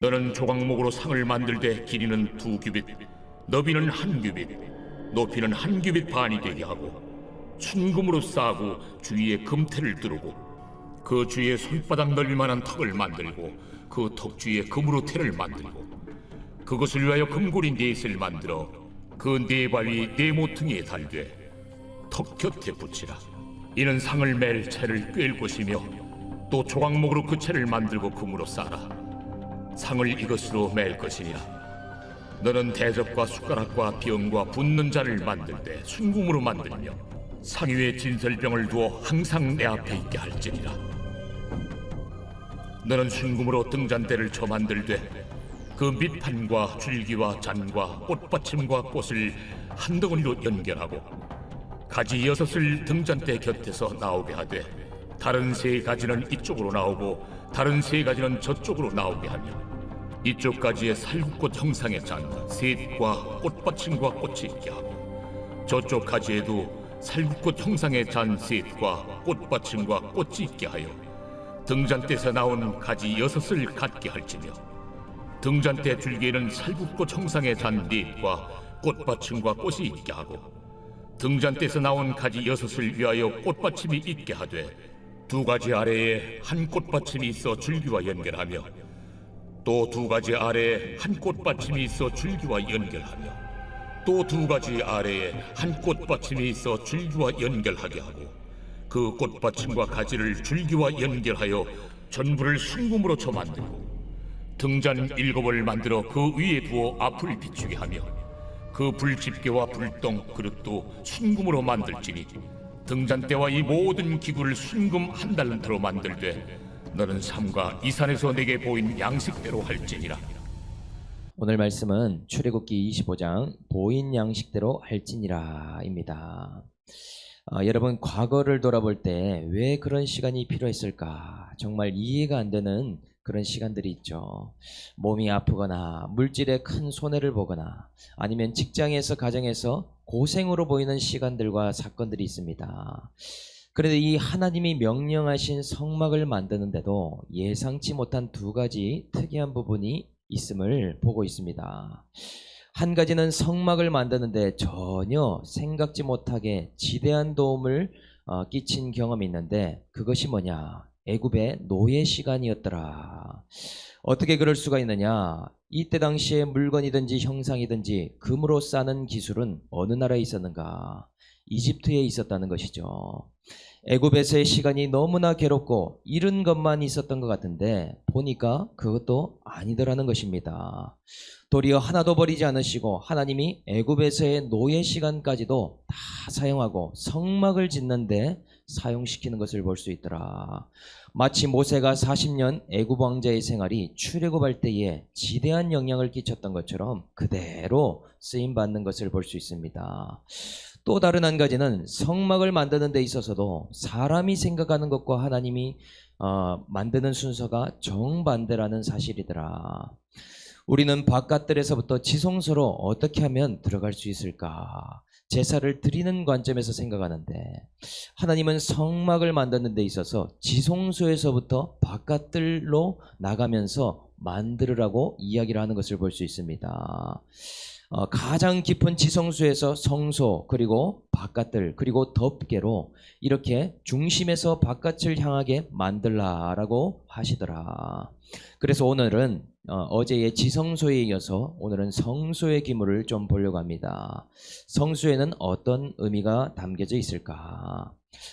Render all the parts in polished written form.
너는 조각목으로 상을 만들되 길이는 2규빗, 너비는 1규빗, 높이는 1규빗 반이 되게 하고 순금으로 싸고 주위에 금테를 두르고 그 주위에 손바닥 넓이만한 턱을 만들고 그 턱 주위에 금으로 테를 만들고 그것을 위하여 금고리 4셋을 만들어 그 4발이 4모퉁이에 달되 턱 곁에 붙이라. 이는 상을 맬 채를 꿰을 것이며 또 조각목으로 그 채를 만들고 금으로 싸라. 상을 이것으로 맬 것이니라. 너는 대접과 숟가락과 병과 붓는 자를 만들 때 순금으로 만들며 상 위에 진설병을 두어 항상 내 앞에 있게 할지니라. 너는 순금으로 등잔대를 쳐 만들되 그 밑판과 줄기와 잔과 꽃받침과 꽃을 한 덩어리로 연결하고 가지 6을 등잔대 곁에서 나오게 하되 다른 3가지는 이쪽으로 나오고 다른 3가지는 저쪽으로 나오게 하며 이쪽 가지에 살구꽃 형상의 잔 셋과 꽃받침과 꽃이 있게 하고 저쪽 가지에도 살구꽃 형상의 잔 셋과 꽃받침과 꽃이 있게 하여 등잔대에서 나온 가지 6을 갖게 할지며 등잔대 줄기에는 살구꽃 형상의 잔 4과 꽃받침과 꽃이 있게 하고 등잔대에서 나온 가지 6을 위하여 꽃받침이 있게 하되 2가지 아래에 한 꽃받침이 있어 줄기와 연결하며 또 2가지 아래에 한 꽃받침이 있어 줄기와 연결하며 또 2가지 아래에 한 꽃받침이 있어 줄기와 연결하게 하고 그 꽃받침과 가지를 줄기와 연결하여 전부를 순금으로 쳐 만들고 등잔 7을 만들어 그 위에 두어 앞을 비추게 하며 그 불집게와 불똥 그릇도 순금으로 만들지니 등잔대와 이 모든 기구를 순금 1달란트로 만들되 너는 삼가 이 산에서 내게 보인 양식대로 할지니라. 오늘 말씀은 출애굽기 25장 보인 양식대로 할지니라 입니다. 여러분, 과거를 돌아볼 때 왜 그런 시간이 필요했을까? 정말 이해가 안 되는 그런 시간들이 있죠. 몸이 아프거나 물질에 큰 손해를 보거나 아니면 직장에서 가정에서 고생으로 보이는 시간들과 사건들이 있습니다. 그런데 이 하나님이 명령하신 성막을 만드는데도 예상치 못한 2가지 특이한 부분이 있음을 보고 있습니다. 한 가지는 성막을 만드는데 전혀 생각지 못하게 지대한 도움을 끼친 경험이 있는데 그것이 뭐냐? 애굽의 노예 시간이었더라. 어떻게 그럴 수가 있느냐? 이때 당시에 물건이든지 형상이든지 금으로 싸는 기술은 어느 나라에 있었는가? 이집트에 있었다는 것이죠. 애굽에서의 시간이 너무나 괴롭고 잃은 것만 있었던 것 같은데 보니까 그것도 아니더라는 것입니다. 도리어 하나도 버리지 않으시고 하나님이 애굽에서의 노예 시간까지도 다 사용하고 성막을 짓는데 사용시키는 것을 볼 수 있더라. 마치 모세가 40년 애굽 왕자의 생활이 출애굽할 때에 지대한 영향을 끼쳤던 것처럼 그대로 쓰임받는 것을 볼 수 있습니다. 또 다른 한 가지는 성막을 만드는 데 있어서도 사람이 생각하는 것과 하나님이 만드는 순서가 정반대라는 사실이더라. 우리는 바깥들에서부터 지성소로 어떻게 하면 들어갈 수 있을까? 제사를 드리는 관점에서 생각하는데 하나님은 성막을 만드는 데 있어서 지성소에서부터 바깥들로 나가면서 만들으라고 이야기를 하는 것을 볼 수 있습니다. 가장 깊은 지성소에서 성소 그리고 바깥들 그리고 덮개로 이렇게 중심에서 바깥을 향하게 만들라라고 하시더라. 그래서 오늘은 어제의 지성소에 이어서 오늘은 성소의 기물을 좀 보려고 합니다. 성소에는 어떤 의미가 담겨져 있을까?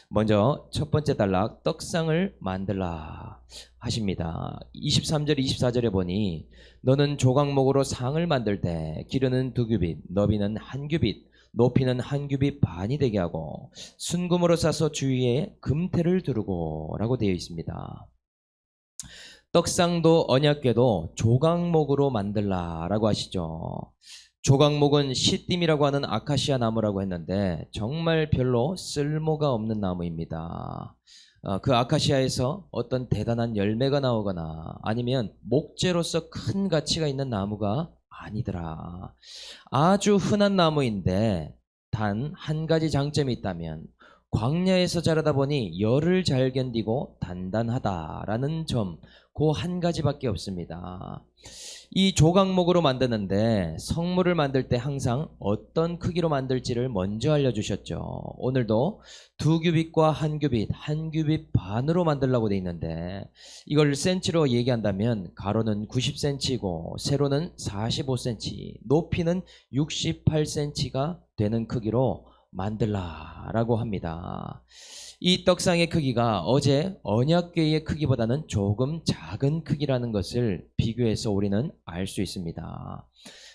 먼저 첫 번째 단락 떡상을 만들라 하십니다. 23절 24절에 보니 너는 조각목으로 상을 만들 때 길이는 2규빗 너비는 1규빗 높이는 1규빗 반이 되게 하고 순금으로 싸서 주위에 금테를 두르고 라고 되어 있습니다. 떡상도 언약궤도 조각목으로 만들라 라고 하시죠. 조각목은 시띠미라고 하는 아카시아 나무라고 했는데 정말 별로 쓸모가 없는 나무입니다. 그 아카시아에서 어떤 대단한 열매가 나오거나 아니면 목재로서 큰 가치가 있는 나무가 아니더라. 아주 흔한 나무인데 단 한 가지 장점이 있다면 광야에서 자라다 보니 열을 잘 견디고 단단하다라는 점, 그 한 가지밖에 없습니다. 이 조각목으로 만드는데 성물을 만들 때 항상 어떤 크기로 만들지를 먼저 알려주셨죠. 오늘도 2규빗과 1규빗, 1규빗 반으로 만들라고 돼 있는데 이걸 센치로 얘기한다면 가로는 90cm이고 세로는 45cm, 높이는 68cm가 되는 크기로 만들라라고 합니다. 이 떡상의 크기가 어제 언약궤의 크기보다는 조금 작은 크기라는 것을 비교해서 우리는 알 수 있습니다.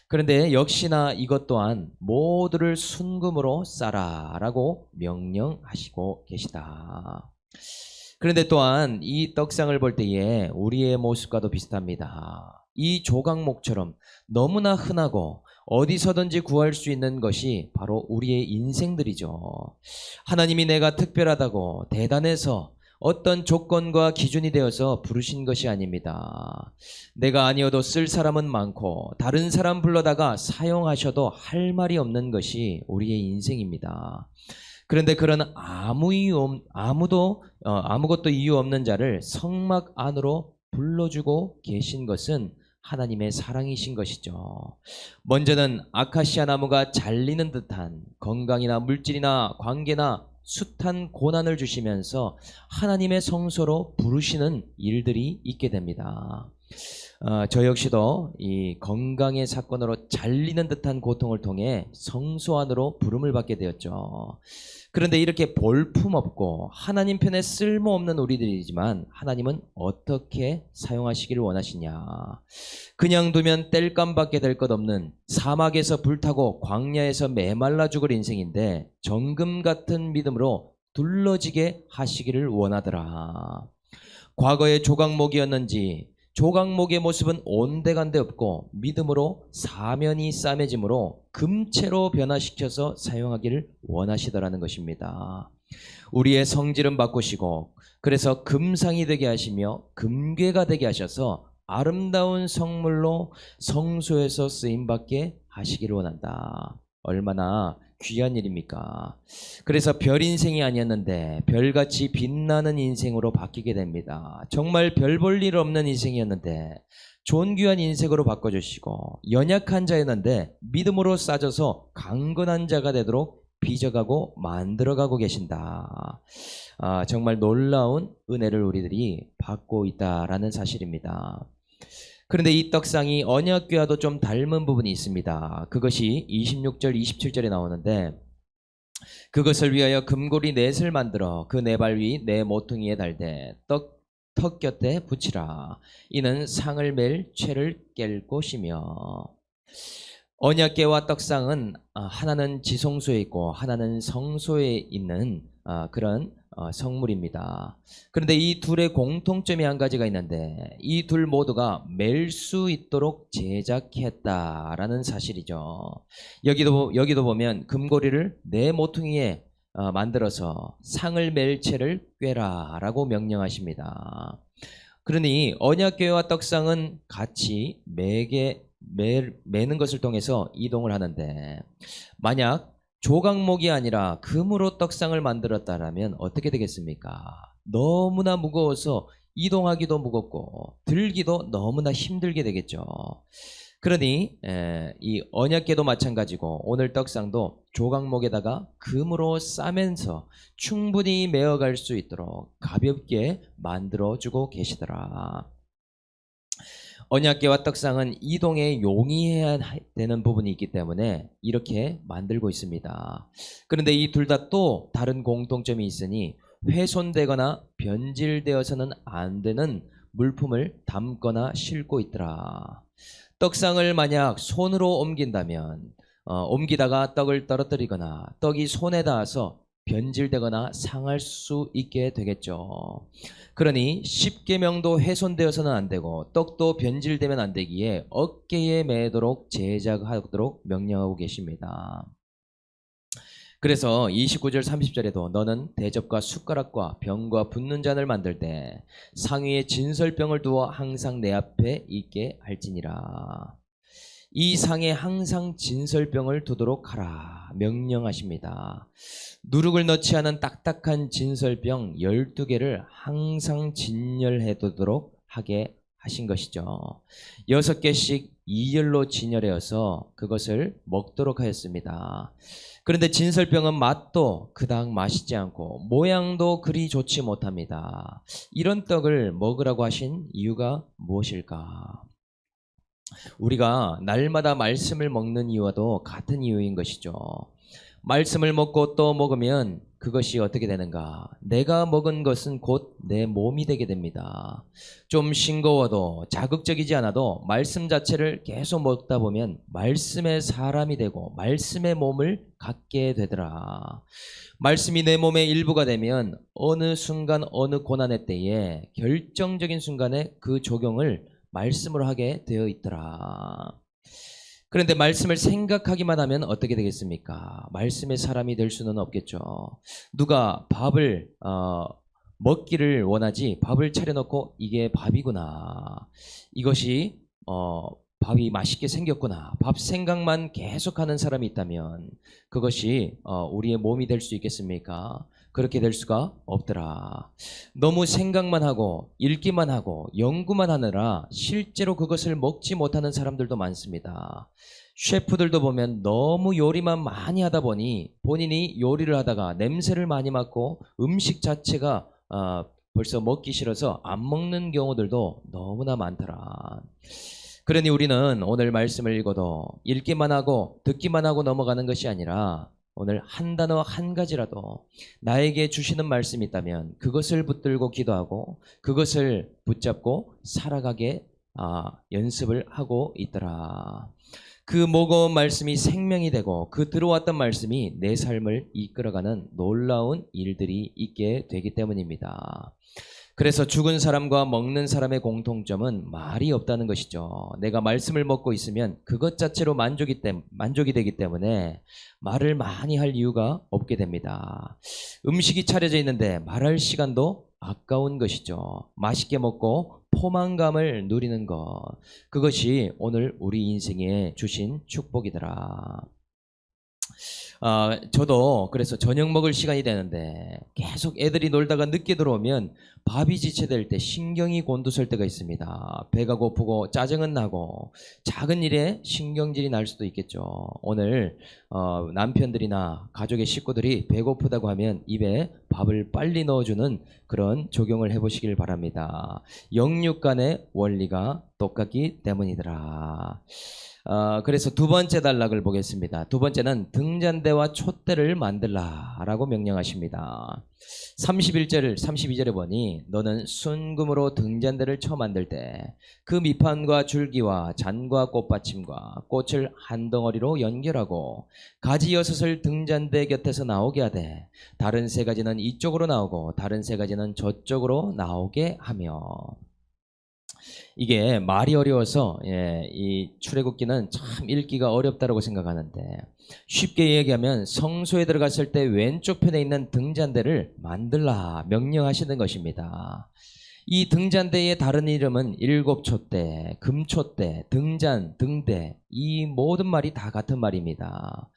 그런데 역시나 이것 또한 모두를 순금으로 싸라라고 명령하시고 계시다. 그런데 또한 이 떡상을 볼 때에 우리의 모습과도 비슷합니다. 이 조각목처럼 너무나 흔하고 어디서든지 구할 수 있는 것이 바로 우리의 인생들이죠. 하나님이 내가 특별하다고 대단해서 어떤 조건과 기준이 되어서 부르신 것이 아닙니다. 내가 아니어도 쓸 사람은 많고 다른 사람 불러다가 사용하셔도 할 말이 없는 것이 우리의 인생입니다. 그런데 그런 아무것도 이유 없는 자를 성막 안으로 불러주고 계신 것은 하나님의 사랑이신 것이죠. 먼저는 아카시아 나무가 잘리는 듯한 건강이나 물질이나 관계나 숱한 고난을 주시면서 하나님의 성소로 부르시는 일들이 있게 됩니다. 저 역시도 이 건강의 사건으로 잘리는 듯한 고통을 통해 성소 안으로 부름을 받게 되었죠. 그런데 이렇게 볼품없고 하나님 편에 쓸모없는 우리들이지만 하나님은 어떻게 사용하시기를 원하시냐. 그냥 두면 땔감밖에 될 것 없는 사막에서 불타고 광야에서 메말라 죽을 인생인데 정금 같은 믿음으로 둘러지게 하시기를 원하더라. 과거의 조각목이었는지 조각목의 모습은 온데간데 없고 믿음으로 사면이 싸매짐으로 금체로 변화시켜서 사용하기를 원하시더라는 것입니다. 우리의 성질은 바꾸시고 그래서 금상이 되게 하시며 금괴가 되게 하셔서 아름다운 성물로 성소에서 쓰임받게 하시기를 원한다. 얼마나 귀한 일입니까? 그래서 별 인생이 아니었는데 별같이 빛나는 인생으로 바뀌게 됩니다. 정말 별 볼 일 없는 인생이었는데 존귀한 인생으로 바꿔주시고 연약한 자였는데 믿음으로 싸져서 강건한 자가 되도록 빚어가고 만들어가고 계신다. 정말 놀라운 은혜를 우리들이 받고 있다라는 사실입니다. 그런데 이 떡상이 언약궤와도 좀 닮은 부분이 있습니다. 그것이 26절, 27절에 나오는데 그것을 위하여 금고리 넷을 만들어 그 네 발 위 네 모퉁이에 달되 턱 곁에 붙이라. 이는 상을 맬 채를 깰 곳이며. 언약궤와 떡상은 하나는 지성소에 있고 하나는 성소에 있는 그런 성물입니다. 그런데 이 둘의 공통점이 한 가지가 있는데 이 둘 모두가 맬 수 있도록 제작했다라는 사실이죠. 여기도 보면 금고리를 네 모퉁이에 만들어서 상을 맬 채를 꿰라라고 명령하십니다. 그러니 언약궤와 떡상은 같이 매는 것을 통해서 이동을 하는데 만약 조각목이 아니라 금으로 떡상을 만들었다라면 어떻게 되겠습니까? 너무나 무거워서 이동하기도 무겁고 들기도 너무나 힘들게 되겠죠. 그러니 이 언약궤도 마찬가지고 오늘 떡상도 조각목에다가 금으로 싸면서 충분히 메어갈 수 있도록 가볍게 만들어주고 계시더라. 언약궤와 떡상은 이동에 용이해야 되는 부분이 있기 때문에 이렇게 만들고 있습니다. 그런데 이 둘 다 또 다른 공통점이 있으니 훼손되거나 변질되어서는 안 되는 물품을 담거나 싣고 있더라. 떡상을 만약 손으로 옮긴다면 옮기다가 떡을 떨어뜨리거나 떡이 손에 닿아서 변질되거나 상할 수 있게 되겠죠. 그러니 십계명도 훼손되어서는 안 되고 떡도 변질되면 안 되기에 어깨에 매도록 제작하도록 명령하고 계십니다. 그래서 29절 30절에도 너는 대접과 숟가락과 병과 붓는 잔을 만들 때 상위에 진설병을 두어 항상 내 앞에 있게 할지니라. 이 상에 항상 진설병을 두도록 하라 명령하십니다. 누룩을 넣지 않은 딱딱한 진설병 12개를 항상 진열해 두도록 하게 하신 것이죠. 6개씩 2열로 진열하여서 그것을 먹도록 하였습니다. 그런데 진설병은 맛도 그닥 맛있지 않고 모양도 그리 좋지 못합니다. 이런 떡을 먹으라고 하신 이유가 무엇일까? 우리가 날마다 말씀을 먹는 이유와도 같은 이유인 것이죠. 말씀을 먹고 또 먹으면 그것이 어떻게 되는가? 내가 먹은 것은 곧 내 몸이 되게 됩니다. 좀 싱거워도 자극적이지 않아도 말씀 자체를 계속 먹다 보면 말씀의 사람이 되고 말씀의 몸을 갖게 되더라. 말씀이 내 몸의 일부가 되면 어느 순간 어느 고난의 때에 결정적인 순간에 그 적용을 말씀으로 하게 되어 있더라. 그런데 말씀을 생각하기만 하면 어떻게 되겠습니까? 말씀의 사람이 될 수는 없겠죠. 누가 밥을 먹기를 원하지 밥을 차려놓고 이게 밥이구나. 이것이 밥이 맛있게 생겼구나. 밥 생각만 계속하는 사람이 있다면 그것이 우리의 몸이 될 수 있겠습니까? 그렇게 될 수가 없더라. 너무 생각만 하고 읽기만 하고 연구만 하느라 실제로 그것을 먹지 못하는 사람들도 많습니다. 셰프들도 보면 너무 요리만 많이 하다 보니 본인이 요리를 하다가 냄새를 많이 맡고 음식 자체가 벌써 먹기 싫어서 안 먹는 경우들도 너무나 많더라. 그러니 우리는 오늘 말씀을 읽어도 읽기만 하고 듣기만 하고 넘어가는 것이 아니라 오늘 한 단어 한 가지라도 나에게 주시는 말씀이 있다면 그것을 붙들고 기도하고 그것을 붙잡고 살아가게 연습을 하고 있더라. 그 먹어온 말씀이 생명이 되고 그 들어왔던 말씀이 내 삶을 이끌어가는 놀라운 일들이 있게 되기 때문입니다. 그래서 죽은 사람과 먹는 사람의 공통점은 말이 없다는 것이죠. 내가 말씀을 먹고 있으면 그것 자체로 만족이 되기 때문에 말을 많이 할 이유가 없게 됩니다. 음식이 차려져 있는데 말할 시간도 아까운 것이죠. 맛있게 먹고 포만감을 누리는 것, 그것이 오늘 우리 인생에 주신 축복이더라. 저도 그래서 저녁 먹을 시간이 되는데 계속 애들이 놀다가 늦게 들어오면 밥이 지체될 때 신경이 곤두설 때가 있습니다. 배가 고프고 짜증은 나고 작은 일에 신경질이 날 수도 있겠죠. 오늘 남편들이나 가족의 식구들이 배고프다고 하면 입에 밥을 빨리 넣어주는 그런 적용을 해보시길 바랍니다. 영육 간의 원리가 똑같기 때문이더라. 그래서 두 번째 단락을 보겠습니다. 두 번째는 등잔대와 촛대를 만들라라고 명령하십니다. 32절에 보니 너는 순금으로 등잔대를 쳐 만들 때 그 밑판과 줄기와 잔과 꽃받침과 꽃을 한 덩어리로 연결하고 가지 6을 등잔대 곁에서 나오게 하되 다른 3가지는 이쪽으로 나오고 다른 3가지는 저쪽으로 나오게 하며. 이게 말이 어려워서 이 출애굽기는 참 읽기가 어렵다고 생각하는데 쉽게 얘기하면 성소에 들어갔을 때 왼쪽 편에 있는 등잔대를 만들라 명령하시는 것입니다. 이 등잔대의 다른 이름은 일곱촛대, 금촛대, 등잔, 등대, 이 모든 말이 다 같은 말입니다.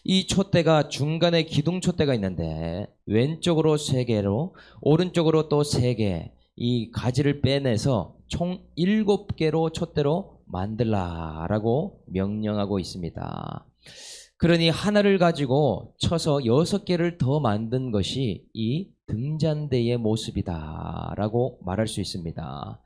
이 촛대가 중간에 기둥촛대가 있는데 왼쪽으로 3개로 오른쪽으로 또 3개, 이 가지를 빼내서 총 7개로 촛대로 만들라라고 명령하고 있습니다. 그러니 하나를 가지고 쳐서 6개를 더 만든 것이 이 등잔대의 모습이다라고 말할 수 있습니다.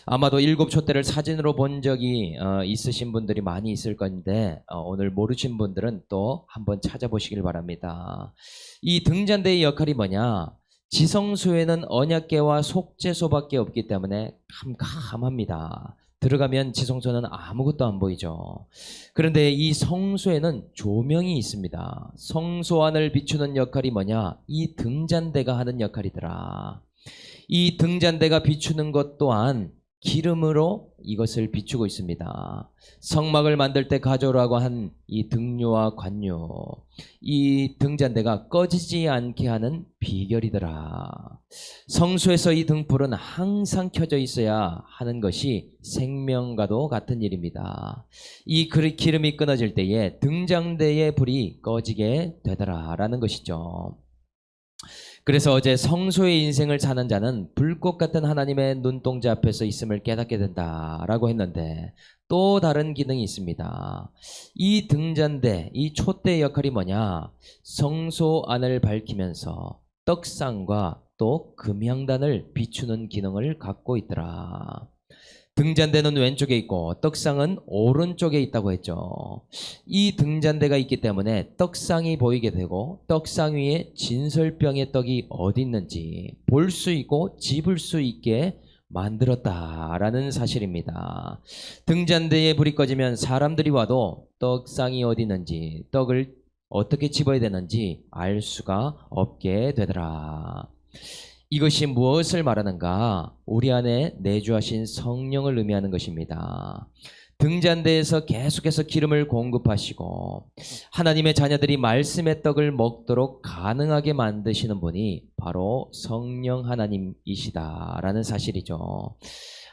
아마도 7촛대를 사진으로 본 적이 있으신 분들이 많이 있을 건데 오늘 모르신 분들은 또 한번 찾아보시길 바랍니다. 이 등잔대의 역할이 뭐냐? 지성소에는 언약궤와 속죄소밖에 없기 때문에 캄캄합니다. 들어가면 지성소는 아무것도 안 보이죠. 그런데 이 성소에는 조명이 있습니다. 성소 안을 비추는 역할이 뭐냐? 이 등잔대가 하는 역할이더라. 이 등잔대가 비추는 것 또한 기름으로 이것을 비추고 있습니다. 성막을 만들 때 가져오라고 한 이 등료와 관료, 이 등잔대가 꺼지지 않게 하는 비결이더라. 성소에서 이 등불은 항상 켜져 있어야 하는 것이 생명과도 같은 일입니다. 이 기름이 끊어질 때에 등잔대의 불이 꺼지게 되더라라는 것이죠. 그래서 어제 성소의 인생을 사는 자는 불꽃 같은 하나님의 눈동자 앞에서 있음을 깨닫게 된다라고 했는데 또 다른 기능이 있습니다. 이 등잔대, 이 촛대의 역할이 뭐냐? 성소 안을 밝히면서 떡상과 또 금향단을 비추는 기능을 갖고 있더라. 등잔대는 왼쪽에 있고 떡상은 오른쪽에 있다고 했죠. 이 등잔대가 있기 때문에 떡상이 보이게 되고 떡상 위에 진설병의 떡이 어디 있는지 볼 수 있고 집을 수 있게 만들었다라는 사실입니다. 등잔대에 불이 꺼지면 사람들이 와도 떡상이 어디 있는지 떡을 어떻게 집어야 되는지 알 수가 없게 되더라. 이것이 무엇을 말하는가? 우리 안에 내주하신 성령을 의미하는 것입니다. 등잔대에서 계속해서 기름을 공급하시고 하나님의 자녀들이 말씀의 떡을 먹도록 가능하게 만드시는 분이 바로 성령 하나님이시다라는 사실이죠.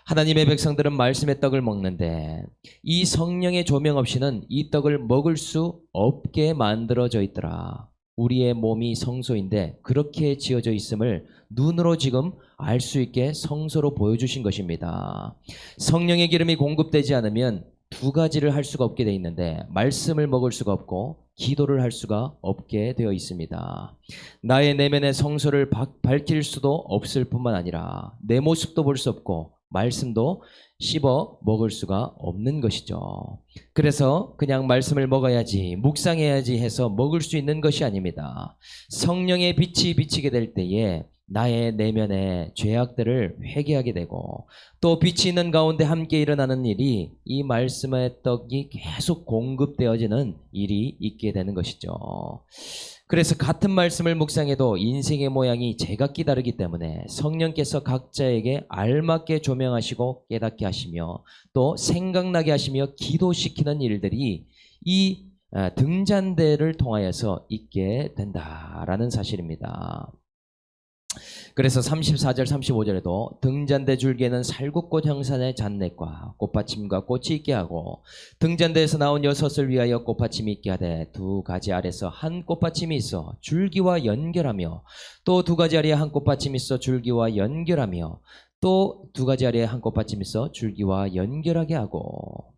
하나님의 백성들은 말씀의 떡을 먹는데 이 성령의 조명 없이는 이 떡을 먹을 수 없게 만들어져 있더라. 우리의 몸이 성소인데 그렇게 지어져 있음을 눈으로 지금 알 수 있게 성소로 보여주신 것입니다. 성령의 기름이 공급되지 않으면 두 가지를 할 수가 없게 되어 있는데 말씀을 먹을 수가 없고 기도를 할 수가 없게 되어 있습니다. 나의 내면의 성소를 밝힐 수도 없을 뿐만 아니라 내 모습도 볼 수 없고 말씀도 씹어 먹을 수가 없는 것이죠. 그래서 그냥 말씀을 먹어야지, 묵상해야지 해서 먹을 수 있는 것이 아닙니다. 성령의 빛이 비치게 될 때에 나의 내면의 죄악들을 회개하게 되고 또 빛이 있는 가운데 함께 일어나는 일이 이 말씀의 떡이 계속 공급되어지는 일이 있게 되는 것이죠. 그래서 같은 말씀을 묵상해도 인생의 모양이 제각기 다르기 때문에 성령께서 각자에게 알맞게 조명하시고 깨닫게 하시며 또 생각나게 하시며 기도시키는 일들이 이 등잔대를 통하여서 있게 된다라는 사실입니다. 그래서 34절 35절에도 등잔대 줄기에는 살구꽃 형산의 잔넷과 꽃받침과 꽃이 있게 하고 등잔대에서 나온 여섯을 위하여 꽃받침이 있게 하되 두 가지 아래서 한 꽃받침이 있어 줄기와 연결하며 또 두 가지 아래에 한 꽃받침이 있어 줄기와 연결하며 또 두 가지 아래에 한 꽃받침이 있어 줄기와 연결하게 하고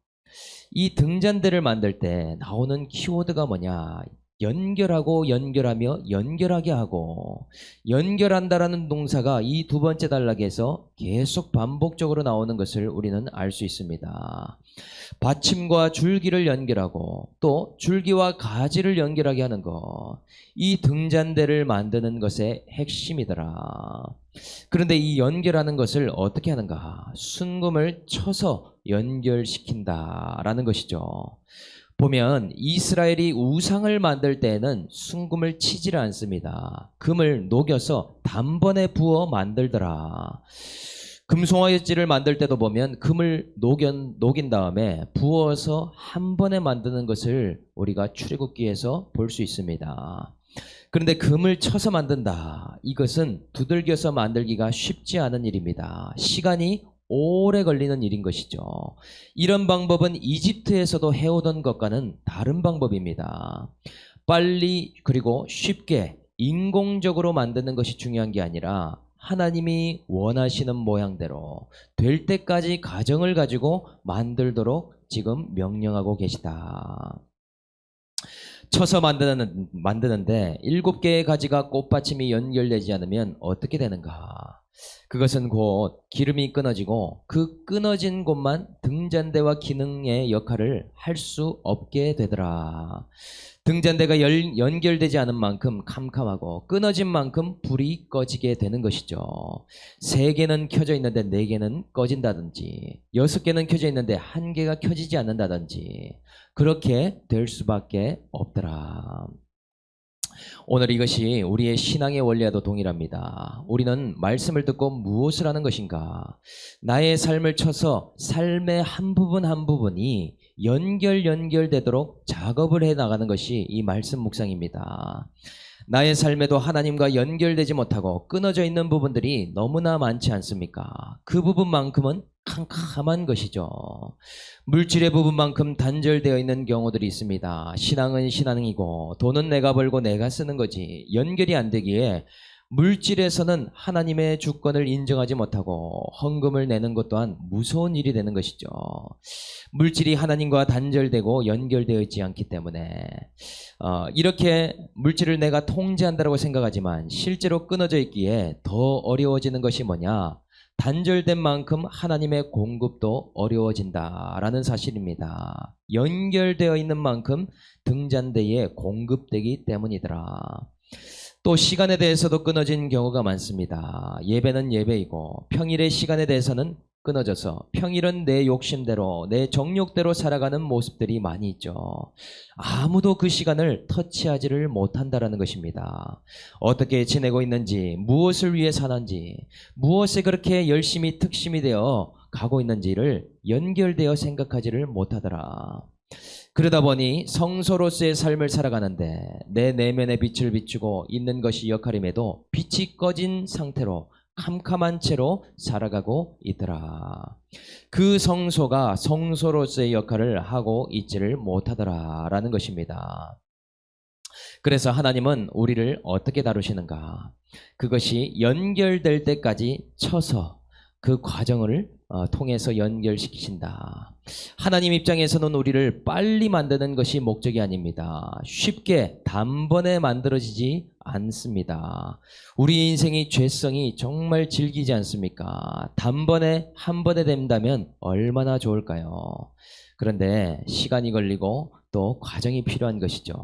이 등잔대를 만들 때 나오는 키워드가 뭐냐? 연결하고 연결하며 연결하게 하고 연결한다라는 동사가 이 두 번째 단락에서 계속 반복적으로 나오는 것을 우리는 알 수 있습니다. 받침과 줄기를 연결하고 또 줄기와 가지를 연결하게 하는 것, 이 등잔대를 만드는 것의 핵심이더라. 그런데 이 연결하는 것을 어떻게 하는가? 순금을 쳐서 연결시킨다라는 것이죠. 보면 이스라엘이 우상을 만들 때에는 순금을 치지를 않습니다. 금을 녹여서 단번에 부어 만들더라. 금송아지를 만들 때도 보면 금을 녹인 다음에 부어서 한 번에 만드는 것을 우리가 출애굽기에서 볼 수 있습니다. 그런데 금을 쳐서 만든다. 이것은 두들겨서 만들기가 쉽지 않은 일입니다. 시간이 오래 걸리는 일인 것이죠. 이런 방법은 이집트에서도 해오던 것과는 다른 방법입니다. 빨리 그리고 쉽게 인공적으로 만드는 것이 중요한 게 아니라 하나님이 원하시는 모양대로 될 때까지 가정을 가지고 만들도록 지금 명령하고 계시다. 쳐서 만드는데 7개의 가지가 꽃받침이 연결되지 않으면 어떻게 되는가? 그것은 곧 기름이 끊어지고 그 끊어진 곳만 등잔대와 기능의 역할을 할 수 없게 되더라. 등잔대가 연결되지 않은 만큼 캄캄하고 끊어진 만큼 불이 꺼지게 되는 것이죠. 3개는 켜져 있는데 4개는 꺼진다든지 6개는 켜져 있는데 1개가 켜지지 않는다든지 그렇게 될 수밖에 없더라. 오늘 이것이 우리의 신앙의 원리와도 동일합니다. 우리는 말씀을 듣고 무엇을 하는 것인가? 나의 삶을 쳐서 삶의 한 부분 한 부분이 연결되도록 작업을 해 나가는 것이 이 말씀 묵상입니다. 나의 삶에도 하나님과 연결되지 못하고 끊어져 있는 부분들이 너무나 많지 않습니까? 그 부분만큼은 캄캄한 것이죠. 물질의 부분만큼 단절되어 있는 경우들이 있습니다. 신앙은 신앙이고 돈은 내가 벌고 내가 쓰는 거지 연결이 안 되기에 물질에서는 하나님의 주권을 인정하지 못하고 헌금을 내는 것 또한 무서운 일이 되는 것이죠. 물질이 하나님과 단절되고 연결되어 있지 않기 때문에 이렇게 물질을 내가 통제한다고 생각하지만 실제로 끊어져 있기에 더 어려워지는 것이 뭐냐? 단절된 만큼 하나님의 공급도 어려워진다라는 사실입니다. 연결되어 있는 만큼 등잔대에 공급되기 때문이더라. 또 시간에 대해서도 끊어진 경우가 많습니다. 예배는 예배이고 평일의 시간에 대해서는 끊어져서 평일은 내 욕심대로 내 정욕대로 살아가는 모습들이 많이 있죠. 아무도 그 시간을 터치하지를 못한다라는 것입니다. 어떻게 지내고 있는지, 무엇을 위해 사는지, 무엇에 그렇게 열심히 특심이 되어 가고 있는지를 연결되어 생각하지를 못하더라. 그러다 보니 성소로서의 삶을 살아가는데 내 내면의 빛을 비추고 있는 것이 역할임에도 빛이 꺼진 상태로 캄캄한 채로 살아가고 있더라. 그 성소가 성소로서의 역할을 하고 있지를 못하더라라는 것입니다. 그래서 하나님은 우리를 어떻게 다루시는가? 그것이 연결될 때까지 쳐서 그 과정을 통해서 연결시키신다. 하나님 입장에서는 우리를 빨리 만드는 것이 목적이 아닙니다. 쉽게 단번에 만들어지지 않습니다. 우리 인생의 죄성이 정말 질기지 않습니까? 단번에 한 번에 된다면 얼마나 좋을까요? 그런데 시간이 걸리고 또 과정이 필요한 것이죠.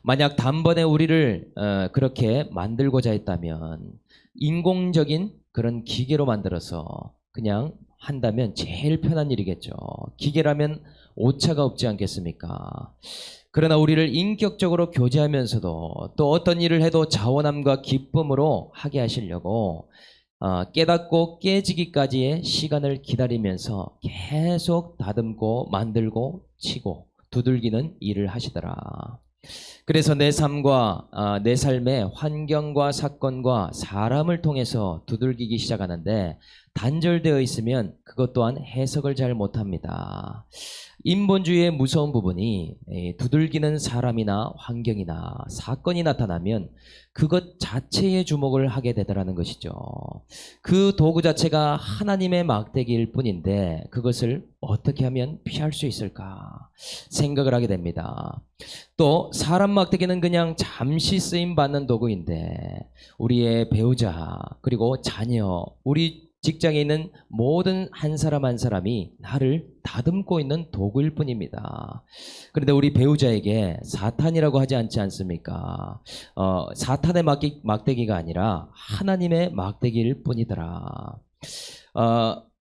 만약 단번에 우리를 그렇게 만들고자 했다면 인공적인 그런 기계로 만들어서 그냥 한다면 제일 편한 일이겠죠. 기계라면 오차가 없지 않겠습니까? 그러나 우리를 인격적으로 교제하면서도 또 어떤 일을 해도 자원함과 기쁨으로 하게 하시려고 깨닫고 깨지기까지의 시간을 기다리면서 계속 다듬고 만들고 치고 두들기는 일을 하시더라. 그래서 내 삶과 내 삶의 환경과 사건과 사람을 통해서 두들기기 시작하는데 단절되어 있으면 그것 또한 해석을 잘 못합니다. 인본주의의 무서운 부분이 두들기는 사람이나 환경이나 사건이 나타나면 그것 자체에 주목을 하게 되더라는 것이죠. 그 도구 자체가 하나님의 막대기일 뿐인데 그것을 어떻게 하면 피할 수 있을까 생각을 하게 됩니다. 또 사람 막대기는 그냥 잠시 쓰임받는 도구인데 우리의 배우자 그리고 자녀 우리 직장에 있는 모든 한 사람 한 사람이 나를 다듬고 있는 도구일 뿐입니다. 그런데 우리 배우자에게 사탄이라고 하지 않지 않습니까? 사탄의 막대기가 아니라 하나님의 막대기일 뿐이더라.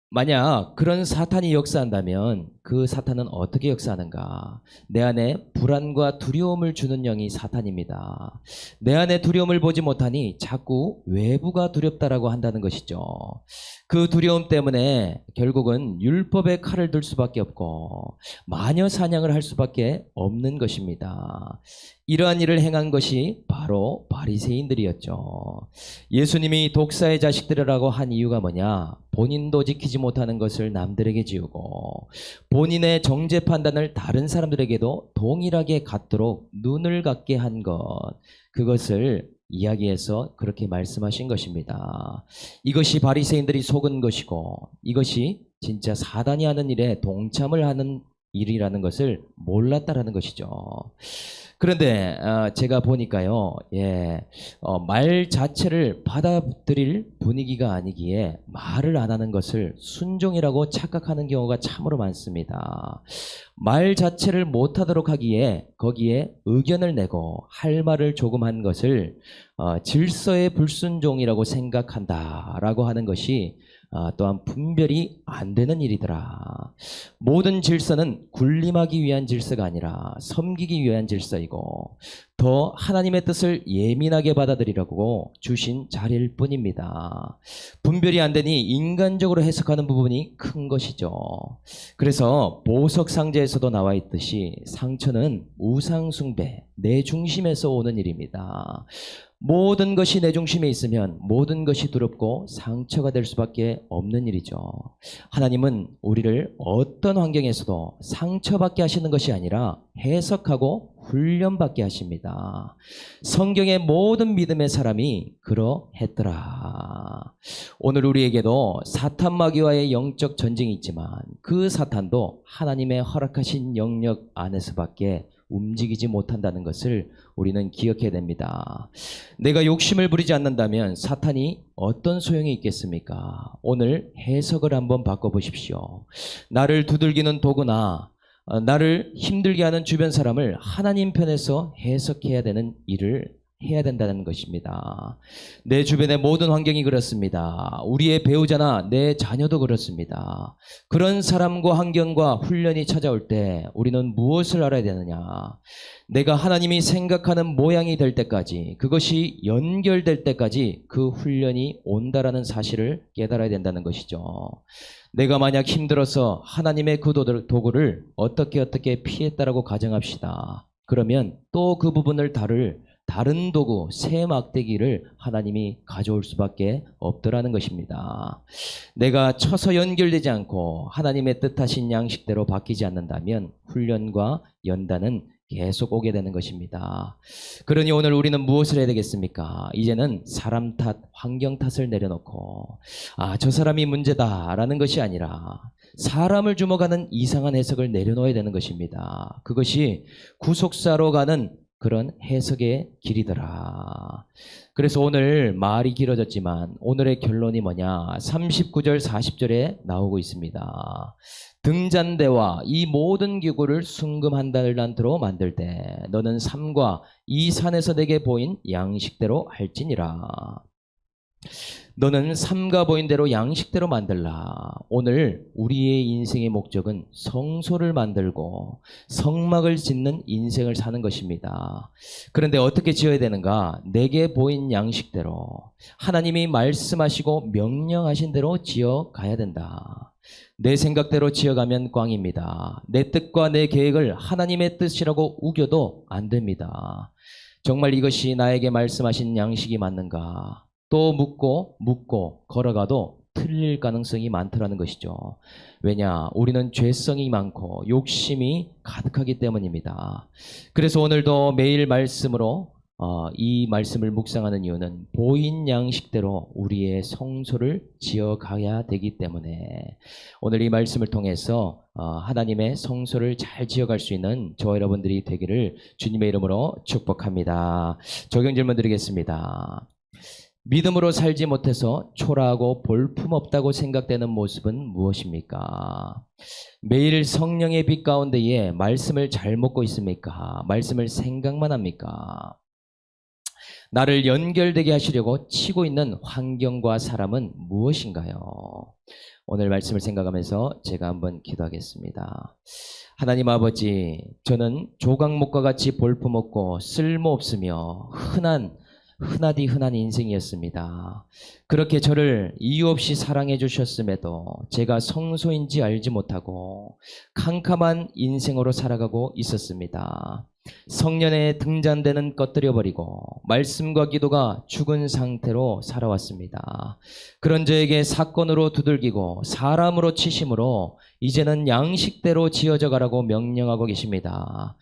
만약 그런 사탄이 역사한다면 그 사탄은 어떻게 역사하는가? 내 안에 불안과 두려움을 주는 영이 사탄입니다. 내 안에 두려움을 보지 못하니 자꾸 외부가 두렵다라고 한다는 것이죠. 그 두려움 때문에 결국은 율법의 칼을 들 수밖에 없고 마녀 사냥을 할 수밖에 없는 것입니다. 이러한 일을 행한 것이 바로 바리새인들이었죠. 예수님이 독사의 자식들이라고 한 이유가 뭐냐? 본인도 지키지 못하는 것을 남들에게 지우고 본인의 정죄 판단을 다른 사람들에게도 동일하게 갖도록 눈을 감게 한 것, 그것을 이야기해서 그렇게 말씀하신 것입니다. 이것이 바리새인들이 속은 것이고 이것이 진짜 사단이 하는 일에 동참을 하는 일이라는 것을 몰랐다라는 것이죠. 그런데 제가 보니까요, 말 자체를 받아들일 분위기가 아니기에 말을 안 하는 것을 순종이라고 착각하는 경우가 참으로 많습니다. 말 자체를 못하도록 하기에 거기에 의견을 내고 할 말을 조금 한 것을 질서의 불순종이라고 생각한다라고 하는 것이 또한 분별이 안 되는 일이더라. 모든 질서는 군림하기 위한 질서가 아니라 섬기기 위한 질서이고 더 하나님의 뜻을 예민하게 받아들이려고 주신 자리일 뿐입니다. 분별이 안 되니 인간적으로 해석하는 부분이 큰 것이죠. 그래서 보석 상제에서도 나와 있듯이 상처는 우상 숭배, 내 중심에서 오는 일입니다. 모든 것이 내 중심에 있으면 모든 것이 두렵고 상처가 될 수밖에 없는 일이죠. 하나님은 우리를 어떤 환경에서도 상처받게 하시는 것이 아니라 해석하고 훈련받게 하십니다. 성경의 모든 믿음의 사람이 그러했더라. 오늘 우리에게도 사탄 마귀와의 영적 전쟁이 있지만 그 사탄도 하나님의 허락하신 영역 안에서밖에 움직이지 못한다는 것을 우리는 기억해야 됩니다. 내가 욕심을 부리지 않는다면 사탄이 어떤 소용이 있겠습니까? 오늘 해석을 한번 바꿔보십시오. 나를 두들기는 도구나 나를 힘들게 하는 주변 사람을 하나님 편에서 해석해야 되는 일을 해야 된다는 것입니다. 내 주변의 모든 환경이 그렇습니다. 우리의 배우자나 내 자녀도 그렇습니다. 그런 사람과 환경과 훈련이 찾아올 때 우리는 무엇을 알아야 되느냐? 내가 하나님이 생각하는 모양이 될 때까지, 그것이 연결될 때까지 그 훈련이 온다라는 사실을 깨달아야 된다는 것이죠. 내가 만약 힘들어서 하나님의 그 도구를 어떻게 피했다라고 가정합시다. 그러면 또 그 부분을 다른 도구, 새 막대기를 하나님이 가져올 수밖에 없더라는 것입니다. 내가 쳐서 연결되지 않고 하나님의 뜻하신 양식대로 바뀌지 않는다면 훈련과 연단은 계속 오게 되는 것입니다. 그러니 오늘 우리는 무엇을 해야 되겠습니까? 이제는 사람 탓, 환경 탓을 내려놓고 저 사람이 문제다라는 것이 아니라 사람을 주목하는 이상한 해석을 내려놓아야 되는 것입니다. 그것이 구속사로 가는 그런 해석의 길이더라. 그래서 오늘 말이 길어졌지만 오늘의 결론이 뭐냐? 39절 40절에 나오고 있습니다. 등잔대와 이 모든 기구를 순금 한 달란트로 만들 때 너는 삼과 이 산에서 내게 보인 양식대로 할지니라. 너는 삼가 보인 대로 양식대로 만들라. 오늘 우리의 인생의 목적은 성소를 만들고 성막을 짓는 인생을 사는 것입니다. 그런데 어떻게 지어야 되는가? 내게 보인 양식대로 하나님이 말씀하시고 명령하신 대로 지어가야 된다. 내 생각대로 지어가면 꽝입니다. 내 뜻과 내 계획을 하나님의 뜻이라고 우겨도 안 됩니다. 정말 이것이 나에게 말씀하신 양식이 맞는가? 또 묻고 걸어가도 틀릴 가능성이 많더라는 것이죠. 왜냐? 우리는 죄성이 많고 욕심이 가득하기 때문입니다. 그래서 오늘도 매일 말씀으로 이 말씀을 묵상하는 이유는 보인 양식대로 우리의 성소를 지어가야 되기 때문에 오늘 이 말씀을 통해서 하나님의 성소를 잘 지어갈 수 있는 저와 여러분들이 되기를 주님의 이름으로 축복합니다. 적용 질문 드리겠습니다. 믿음으로 살지 못해서 초라하고 볼품없다고 생각되는 모습은 무엇입니까? 매일 성령의 빛 가운데에 말씀을 잘 먹고 있습니까? 말씀을 생각만 합니까? 나를 연결되게 하시려고 치고 있는 환경과 사람은 무엇인가요? 오늘 말씀을 생각하면서 제가 한번 기도하겠습니다. 하나님 아버지, 저는 조각목과 같이 볼품없고 쓸모없으며 흔한 인생이었습니다. 그렇게 저를 이유 없이 사랑해 주셨음에도 제가 성소인지 알지 못하고 캄캄한 인생으로 살아가고 있었습니다. 성년의 등잔대는 꺼뜨려버리고 말씀과 기도가 죽은 상태로 살아왔습니다. 그런 저에게 사건으로 두들기고 사람으로 치심으로 이제는 양식대로 지어져 가라고 명령하고 계십니다.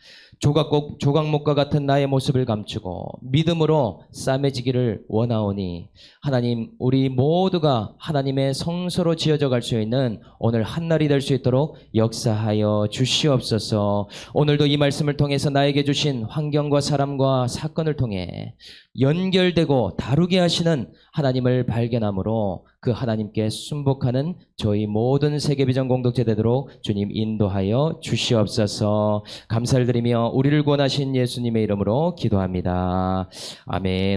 조각목과 같은 나의 모습을 감추고 믿음으로 싸매지기를 원하오니 하나님, 우리 모두가 하나님의 성소로 지어져 갈 수 있는 오늘 한날이 될 수 있도록 역사하여 주시옵소서. 오늘도 이 말씀을 통해서 나에게 주신 환경과 사람과 사건을 통해 연결되고 다루게 하시는 하나님을 발견함으로 그 하나님께 순복하는 저희 모든 세계비전 공동체 되도록 주님 인도하여 주시옵소서. 감사를 드리며 우리를 구원하신 예수님의 이름으로 기도합니다. 아멘.